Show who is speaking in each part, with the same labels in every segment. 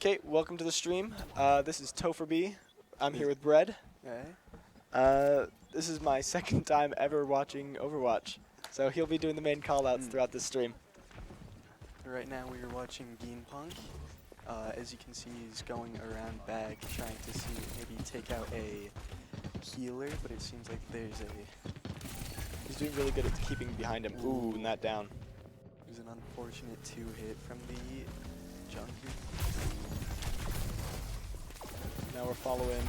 Speaker 1: Okay, welcome to the stream. This is Topher B. I'm here with Bread.
Speaker 2: Okay.
Speaker 1: This is my second time ever watching Overwatch, so he'll be doing the main callouts throughout this stream.
Speaker 2: Right now we are watching Punk. As you can see, he's going around back trying to see maybe take out a healer, but it seems like there's a...
Speaker 1: He's doing really good at keeping behind him. Ooh, and that down.
Speaker 2: There's an unfortunate 2-hit from the junkie.
Speaker 1: Now we're following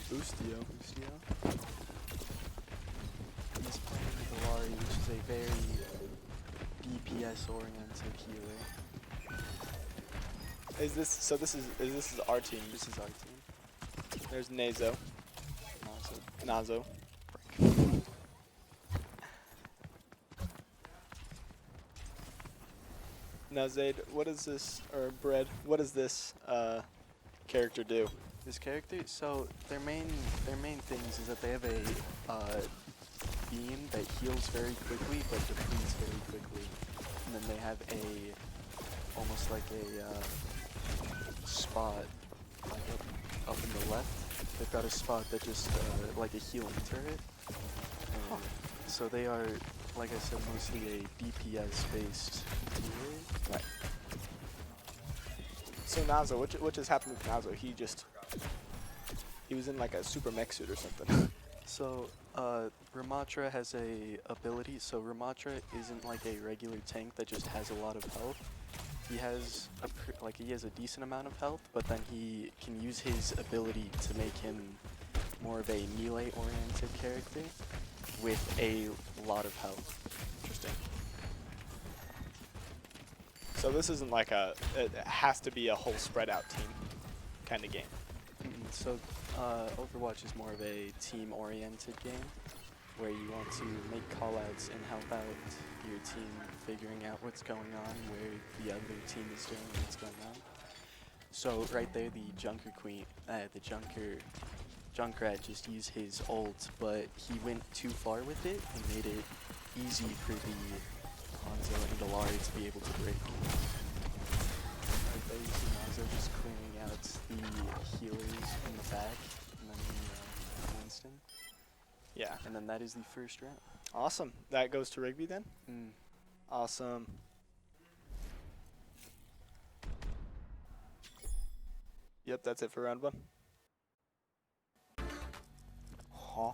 Speaker 1: Boostio.
Speaker 2: He's playing with Lari, which is a very DPS-oriented healer.
Speaker 1: Is this our team?
Speaker 2: This is our team.
Speaker 1: There's Nazo. Nazo. Now Zaid, what is this, or Bread, what does this character do?
Speaker 2: This character, so their main things is that they have a beam that heals very quickly but depletes very quickly, and then they have a almost like a spot like up in the left. They've got a spot that just like a healing turret. So they are, like I said, mostly a DPS based healer.
Speaker 1: Right. So Nazo, what just happened with Nazo? He was in like a super mech suit or something.
Speaker 2: So Ramatra has a ability. So Ramatra isn't like a regular tank that just has a lot of health. He has a decent amount of health, but then he can use his ability to make him more of a melee oriented character with a lot of health.
Speaker 1: Interesting. So this isn't like it has to be a whole spread out team kind of game.
Speaker 2: So Overwatch is more of a team-oriented game where you want to make callouts and help out your team figuring out what's going on, where the other team is doing what's going on. So right there, the Junkrat just used his ult, but he went too far with it and made it easy for the Hanzo and Dalari to be able to break. Right there, you see Hanzo just clearing out the healers in the back, and then Winston.
Speaker 1: Yeah.
Speaker 2: And then that is the first round.
Speaker 1: Awesome. That goes to Rigby then?
Speaker 2: Mm.
Speaker 1: Awesome. Yep, that's it for round one. Huh?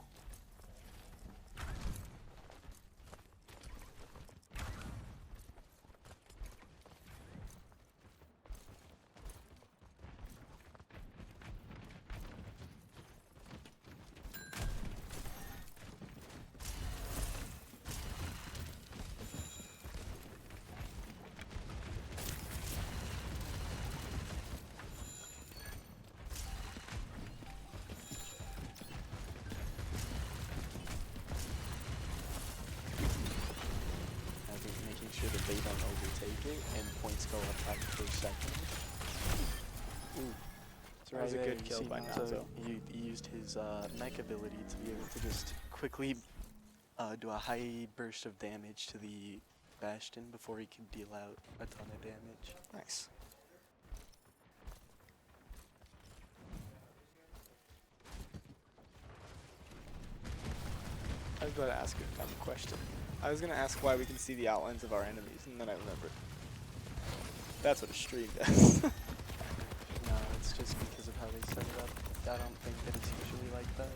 Speaker 2: Making sure that they don't overtake it and points go up by per second.
Speaker 1: Ooh.
Speaker 2: So
Speaker 1: that was a good kill by Nazo.
Speaker 2: He used his mech ability to be able to just quickly do a high burst of damage to the Bastion before he can deal out a ton of damage.
Speaker 1: Nice. I was about to ask a dumb question. I was going to ask why we can see the outlines of our enemies, and then I remembered. That's what a stream does.
Speaker 2: No, it's just because of how they set it up. I don't think that it's usually like that.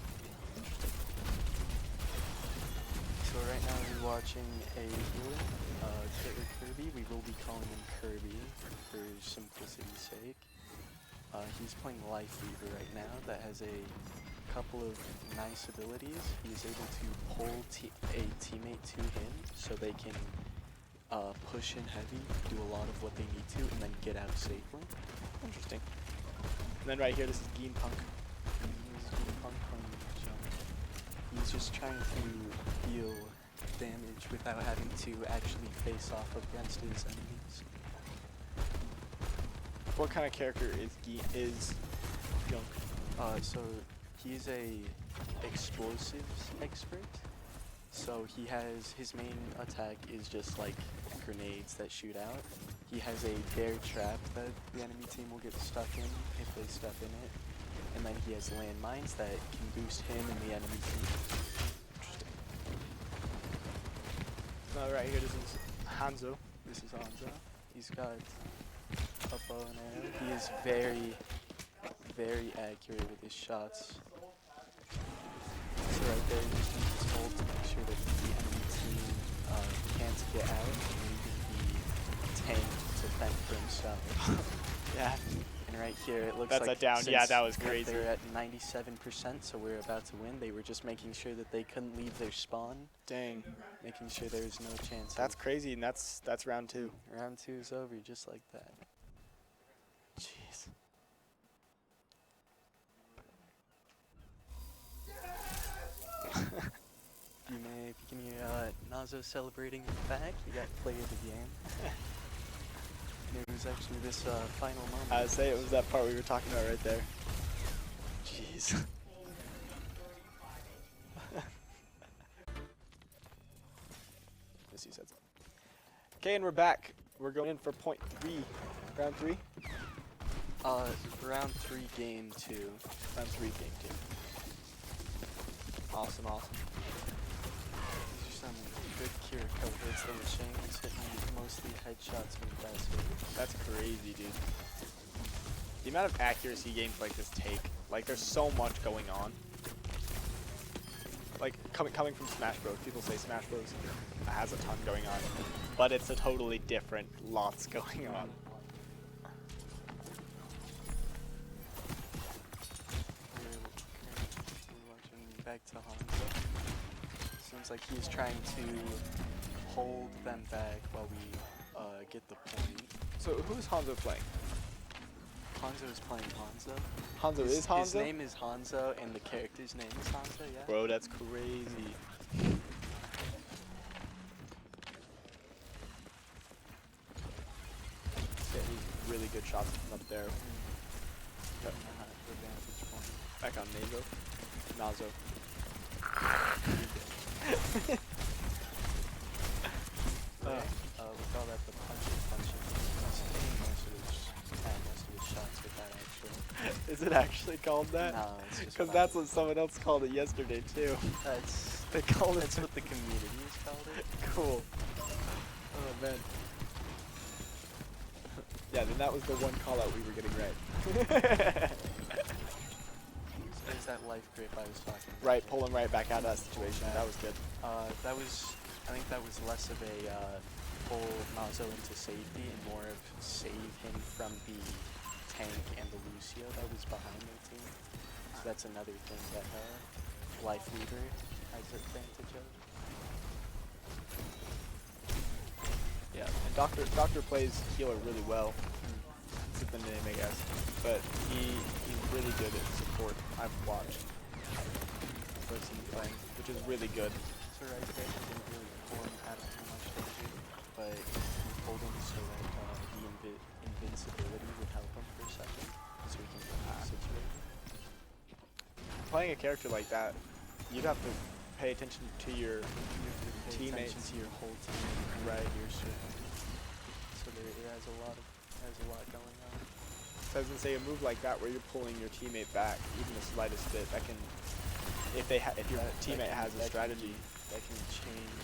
Speaker 2: So right now we're watching a healer, Kirby. We will be calling him Kirby for simplicity's sake. He's playing Life Weaver right now that has a couple of nice abilities. He is able to pull a teammate to him so they can push in heavy, do a lot of what they need to, and then get out safely.
Speaker 1: Interesting. And then right here, this is Punk.
Speaker 2: This is Punk from Jump. He's just trying to deal damage without having to actually face off against his enemies.
Speaker 1: What kind of character is Junk?
Speaker 2: So he's a explosives expert. So he has, his main attack is just like grenades that shoot out. he has a dare trap that the enemy team will get stuck in if they step in it. And then he has landmines that can boost him and the enemy team. Interesting.
Speaker 1: No, right here, this is Hanzo.
Speaker 2: This is Hanzo. He's got a bow and arrow. He is very, very accurate with his shots. So right there, you just need his ult to make sure that the enemy team can't get out and leaving the tank to fend for himself.
Speaker 1: Yeah.
Speaker 2: And right here, it looks
Speaker 1: That's
Speaker 2: like
Speaker 1: a down. Yeah,
Speaker 2: since
Speaker 1: that was crazy.
Speaker 2: they're at 97%, so we're about to win. They were just making sure that they couldn't leave their spawn,
Speaker 1: Dang.
Speaker 2: making sure there was no chance.
Speaker 1: That's crazy, and that's round 2.
Speaker 2: Round 2 is over just like that.
Speaker 1: Jeez.
Speaker 2: You can hear Nazo celebrating in the back. You got player of the game. And it was actually this final moment.
Speaker 1: I would say it was that part we were talking about right there. Jeez. Missy said something. Okay, and we're back. We're going in for point 3. Round 3?
Speaker 2: Round 3, game 2.
Speaker 1: Round 3, game 2. Awesome, awesome.
Speaker 2: These are some good cure coverage that we're seeing. It's hitting mostly headshots from the best.
Speaker 1: That's crazy, dude. The amount of accuracy games like this take, like there's so much going on. Like coming from Smash Bros, people say Smash Bros has a ton going on, but it's a totally different lots going on.
Speaker 2: We're watching back to Hanzo. Seems like he's trying to hold them back while we get the point.
Speaker 1: So who's Hanzo playing?
Speaker 2: Hanzo is playing Hanzo.
Speaker 1: Hanzo is Hanzo?
Speaker 2: His name is Hanzo, and the character's name is Hanzo, yeah?
Speaker 1: Bro, that's crazy. Yeah, he's really good shots from up there. Yep.
Speaker 2: Vantage point.
Speaker 1: Back on Nazo.
Speaker 2: We call that the punching. Most of his shots with that, actually.
Speaker 1: Is it actually called that?
Speaker 2: No, it's just
Speaker 1: Because
Speaker 2: fun.
Speaker 1: that's what someone else called it yesterday too. They called
Speaker 2: That's what the community has called it.
Speaker 1: Cool. Oh man. Yeah, then that was the one call out we were getting right.
Speaker 2: There's that life grip I was talking about.
Speaker 1: Right, pull him right back out of that situation. That was good.
Speaker 2: I think that was less of a pull Nazo into safety and more of save him from the tank and the Lucio that was behind their team. So that's another thing that Life Leader has advantage of.
Speaker 1: Yeah, and Doctor plays healer really well. That's the name, I guess. But he's really good at support. I've watched. I've seen him playing, which is really good.
Speaker 2: So right there, he didn't really pull him out of too much danger, but he pulled him so that the invincibility would help him for a second, so he can get out of the situation.
Speaker 1: Playing a character like that, you'd have to pay attention to your
Speaker 2: Pay
Speaker 1: teammates.
Speaker 2: attention to your whole team,
Speaker 1: Right.
Speaker 2: Your so it has a lot going on.
Speaker 1: So I was gonna say a move like that where you're pulling your teammate back, even the slightest bit, that can, if your teammate has a strategy,
Speaker 2: that can change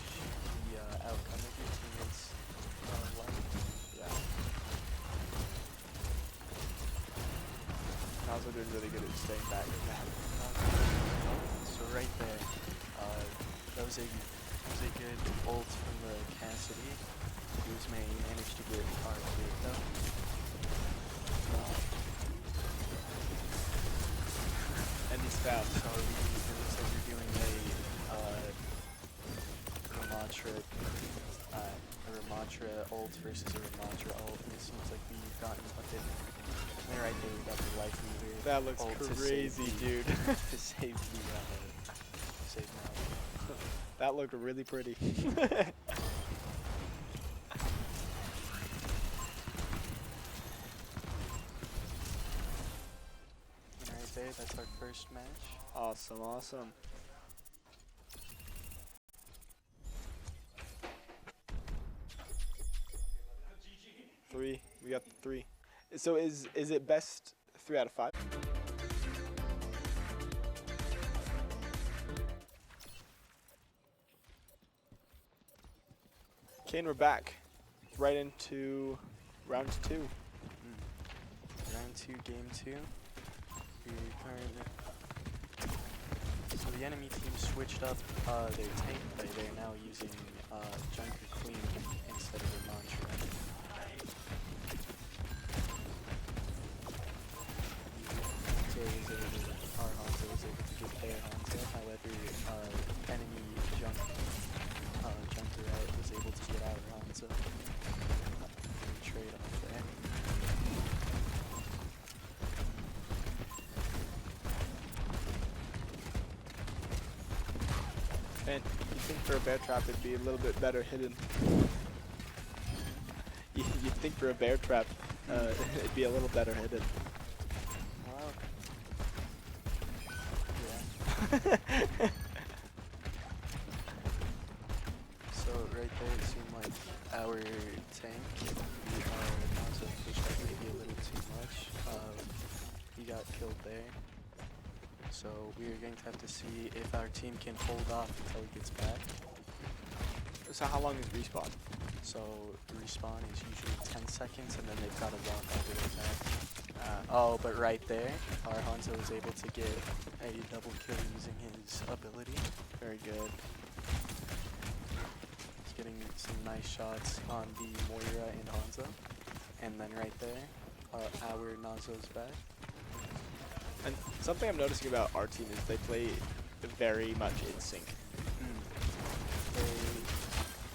Speaker 2: the outcome of your teammate's life.
Speaker 1: yeah. Nazo doing really good at staying back.
Speaker 2: So right there, that was a good ult from the Cassidy. Guzman managed to get our clear though.
Speaker 1: And he's found.
Speaker 2: So it looks like we're doing a Ramatra ult versus a Ramatra ult, and it seems like we've gotten a bit. And right there, we got the life leader.
Speaker 1: That looks
Speaker 2: ult
Speaker 1: crazy, dude.
Speaker 2: to save the save now.
Speaker 1: That looked really pretty.
Speaker 2: And right there, that's our first match.
Speaker 1: Awesome, awesome. got the 3. So is it best 3 out of 5? Okay, and we're back. Right into round 2.
Speaker 2: Round 2, game 2. So the enemy team switched up their tank play. They're now using Junker Queen instead of a mantra. Our Hanzo was able to get their Hanzo. However, enemy Junker was able to get our Hanzo. Trade off there.
Speaker 1: And you think for a bear trap it'd be a little bit better hidden. You'd think for a bear trap it'd be a little better hidden.
Speaker 2: Wow. Yeah. So right there it seemed like our tank, Nazo pushed up maybe a little too much. He got killed there. So we're going to have to see if our team can hold off until he gets back.
Speaker 1: So how long is respawn?
Speaker 2: So the respawn is usually 10 seconds and then they've got to walk all the way back. Oh, but right there, our Hanzo was able to get a double kill using his ability. Very good. He's getting some nice shots on the Moira and Hanzo. And then right there, our Nazo's back.
Speaker 1: And something I'm noticing about our team is they play very much in sync.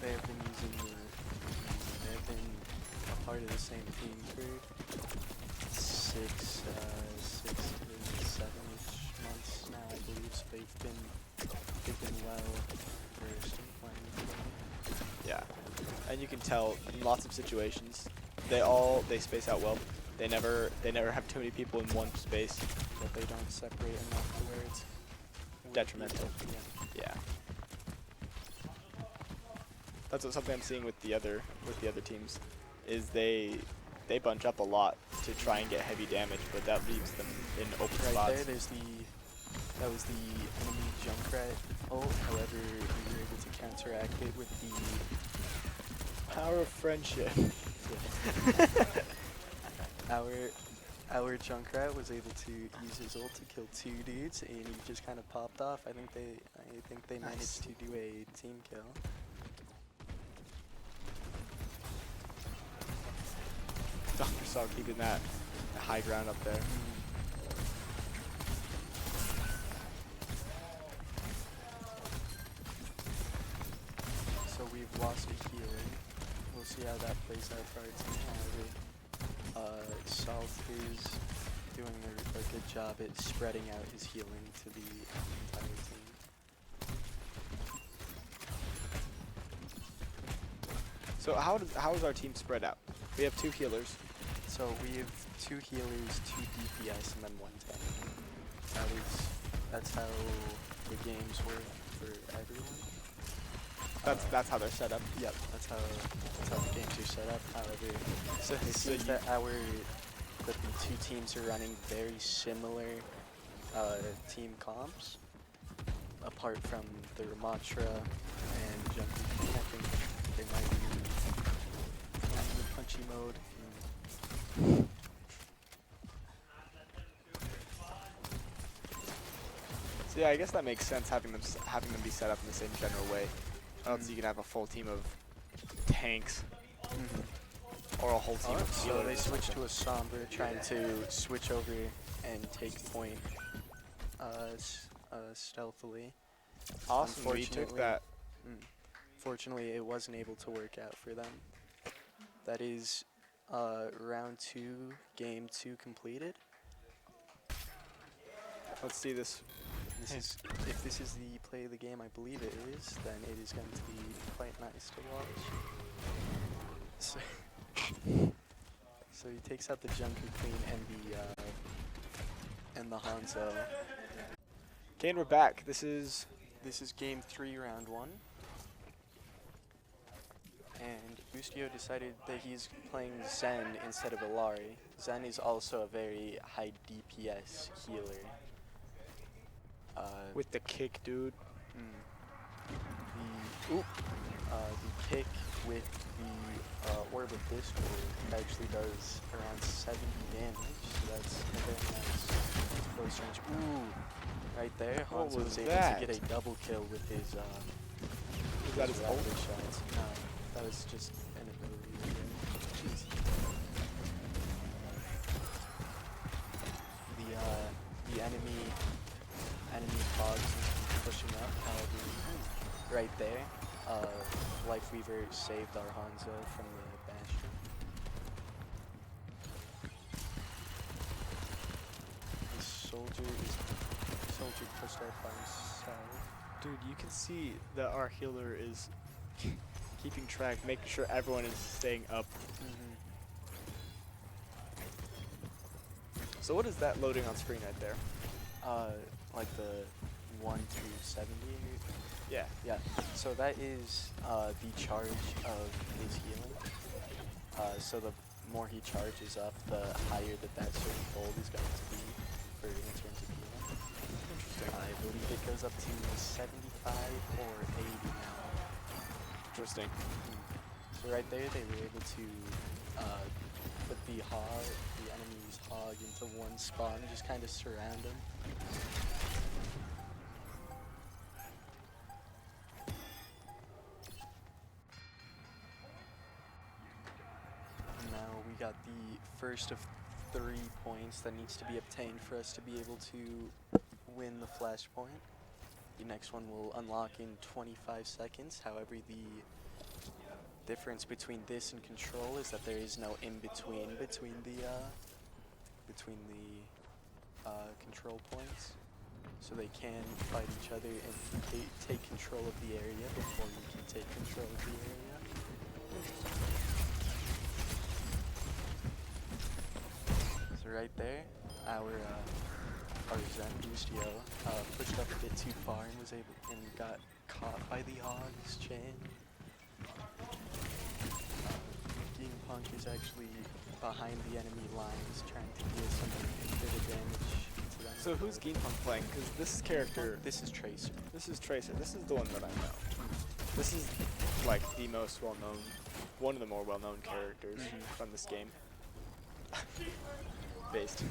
Speaker 2: They have been they've been a part of the same team for 6 to 7-ish months now, I believe. So they've been well versed in playing together.
Speaker 1: Yeah, and you can tell in lots of situations they space out well. They never have too many people in one space.
Speaker 2: But they don't separate enough to where it's
Speaker 1: detrimental.
Speaker 2: Yeah.
Speaker 1: Yeah. That's something I'm seeing with the other teams, is they bunch up a lot to try and get heavy damage, but that leaves them in open
Speaker 2: Right
Speaker 1: spots.
Speaker 2: there, that was the enemy Junkrat ult. However, we were able to counteract it with the
Speaker 1: Power of friendship.
Speaker 2: Our Junkrat was able to use his ult to kill 2 dudes, and he just kind of popped off. I think they managed to do a team kill.
Speaker 1: Dr. Saw keeping that high ground up there.
Speaker 2: So we've lost a healer. We'll see how that plays out for our team. Salt is doing a good job at spreading out his healing to the entire team.
Speaker 1: So how is our team spread out? We have 2 healers.
Speaker 2: So we have 2 healers, 2 DPS, and then 1 tank. That's how the games work for everyone.
Speaker 1: That's how they're set up.
Speaker 2: Yep, that's how the games are set up. However,
Speaker 1: So
Speaker 2: it seems that the 2 teams are running very similar team comps, apart from the Ramatra and Junkie. I think they might be in the punchy mode.
Speaker 1: So yeah, I guess that makes sense having them be set up in the same general way. Else you can have a full team of tanks or a whole team of
Speaker 2: So
Speaker 1: healers.
Speaker 2: they switched to a Sombra, trying to switch over and take point stealthily.
Speaker 1: Awesome, we took that.
Speaker 2: Fortunately, it wasn't able to work out for them. That is round 2, game 2 completed.
Speaker 1: Let's see this.
Speaker 2: If this is the play of the game, I believe it is, then it is going to be quite nice to watch. So he takes out the Junker Queen and the Hanzo.
Speaker 1: Okay, and we're back. This is
Speaker 2: game 3, round 1. and Ustio decided that he's playing Zen instead of Illari. Zen is also a very high DPS healer.
Speaker 1: With the kick, dude.
Speaker 2: The kick with the Orb of Discord actually does around 70 damage, so that's a very nice close range. Ooh, right there,
Speaker 1: What
Speaker 2: Hanzo
Speaker 1: was
Speaker 2: was able
Speaker 1: that?
Speaker 2: to get a double kill with his
Speaker 1: Is that his ult?
Speaker 2: rapid shots. No, that was just an ability. Jeez. The enemy fog seems to be pushing up. However, right there, Lifeweaver saved our Hanzo from the Bastion. The soldier pushed out by himself.
Speaker 1: Dude, you can see that our healer is keeping track, making sure everyone is staying up. So what is that loading on screen right there?
Speaker 2: Like the 1 to 70.
Speaker 1: Yeah.
Speaker 2: Yeah. So that is the charge of his healing. So the more he charges up, the higher that certain gold is going to be for in terms of healing.
Speaker 1: Interesting.
Speaker 2: I believe it goes up to 75 or 80 now.
Speaker 1: Interesting.
Speaker 2: So right there, they were able to put the enemy's hog into one spot and just kind of surround him. Now we got the first of 3 points that needs to be obtained for us to be able to win the flashpoint. The next one will unlock in 25 seconds. However, the difference between this and control is that there is no in-between between the control points. So they can fight each other and take control of the area before you can take control of the area. So right there, our Zen Ustio pushed up a bit too far and was able and got caught by the Hog's chain. Punk is actually behind the enemy lines trying to deal some bit of damage to them.
Speaker 1: So who's Geanpunk playing? Because this character...
Speaker 2: This is Tracer.
Speaker 1: This is Tracer. This is the one that I know. This is like the most well-known, one of the more well-known characters from this game. Based.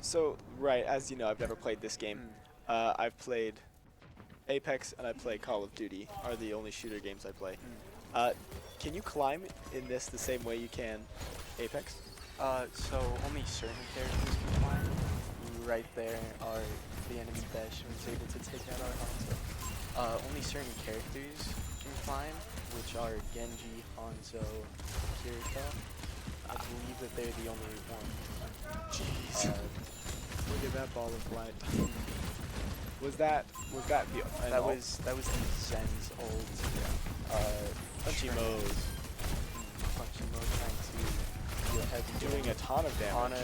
Speaker 1: So, right, as you know, I've never played this game. I've played Apex and I play Call of Duty, are the only shooter games I play. Can you climb in this the same way you can Apex?
Speaker 2: So only certain characters can climb. Right there are the enemy Bastion was able to take out our Hanzo. Only certain characters can climb, which are Genji, Hanzo, Kirito. I believe that they're the only one.
Speaker 1: Jeez. Look at that ball of light. Was that the
Speaker 2: that was the Zen's old
Speaker 1: punchy mode?
Speaker 2: Punchy mode trying to do a heavy
Speaker 1: Doing a ton of damage.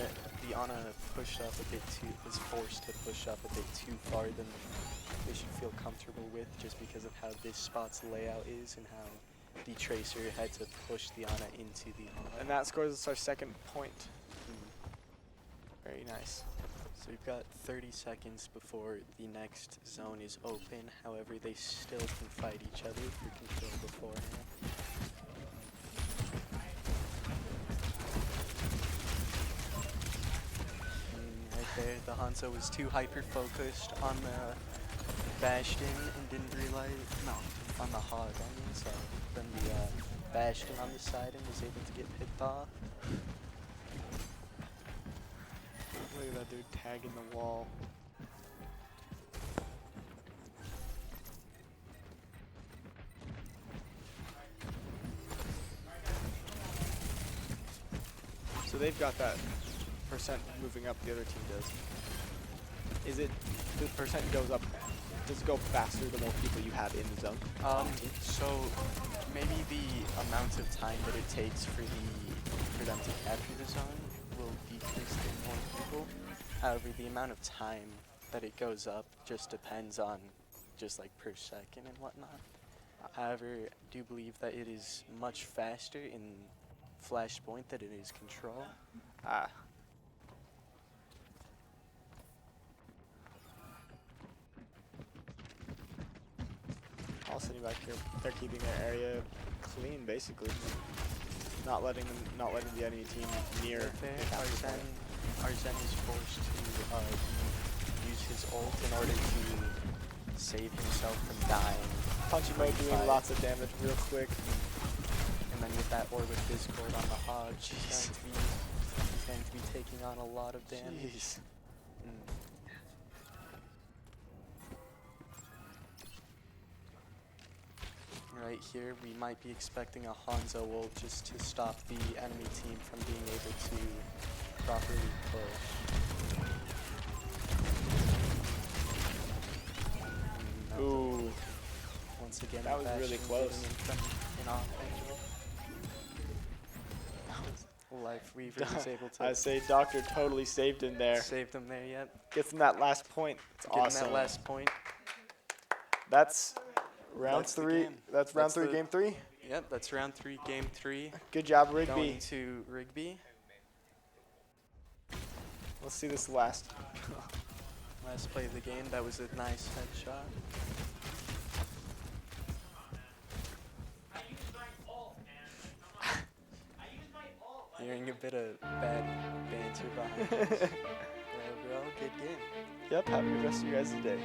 Speaker 2: The Ana pushed up a bit was forced to push up a bit too far than they should feel comfortable with, just because of how this spot's layout is and how the Tracer had to push the Ana into the Hog.
Speaker 1: And that scores us our second point. Very nice.
Speaker 2: So we've got 30 seconds before the next zone is open. However, they still can fight each other for control beforehand. Right there, the Hanzo was too hyper-focused on the Bastion and didn't realize, no, on the Hog, I mean, so then the Bastion on the side and was able to get picked off.
Speaker 1: Look at that dude tagging the wall. So they've got that percent moving up, the other team does. Is it, the percent goes up, does it go faster the more people you have in the zone?
Speaker 2: So maybe the amount of time that it takes for them to capture the zone will decrease to more people. However, the amount of time that it goes up just depends on just like per second and whatnot. However, I do believe that it is much faster in Flashpoint than it is Control.
Speaker 1: Ah. All sitting back here, they're keeping their area clean, basically. Not letting the enemy team near.
Speaker 2: Right there,
Speaker 1: the capture point.
Speaker 2: Arzen is forced to use his ult in order to save himself from dying.
Speaker 1: Punchy mode doing lots of damage real quick.
Speaker 2: And then with that Orb of Discord on the Hodge, he's going to be taking on a lot of damage.
Speaker 1: Jeez.
Speaker 2: Right here, we might be expecting a Hanzo ult just to stop the enemy team from being able to properly push.
Speaker 1: Ooh.
Speaker 2: Once again,
Speaker 1: That was really
Speaker 2: Bastion
Speaker 1: close.
Speaker 2: getting in from an off angle. Life Weaver was able to
Speaker 1: I say Doctor totally saved him there.
Speaker 2: save them there yet.
Speaker 1: Gets him that last point. It's
Speaker 2: Getting
Speaker 1: awesome.
Speaker 2: that last point.
Speaker 1: That's round
Speaker 2: That's the
Speaker 1: 3.
Speaker 2: game.
Speaker 1: That's round
Speaker 2: That's
Speaker 1: 3,
Speaker 2: the-
Speaker 1: game 3.
Speaker 2: Yep, that's round 3, game 3.
Speaker 1: Good job, Rigby.
Speaker 2: Going to Rigby.
Speaker 1: Let's see this last.
Speaker 2: Last play of the game, that was a nice headshot. Hearing a bit of bad banter behind us. But overall, good game.
Speaker 1: Yep, have a good rest of your guys' day.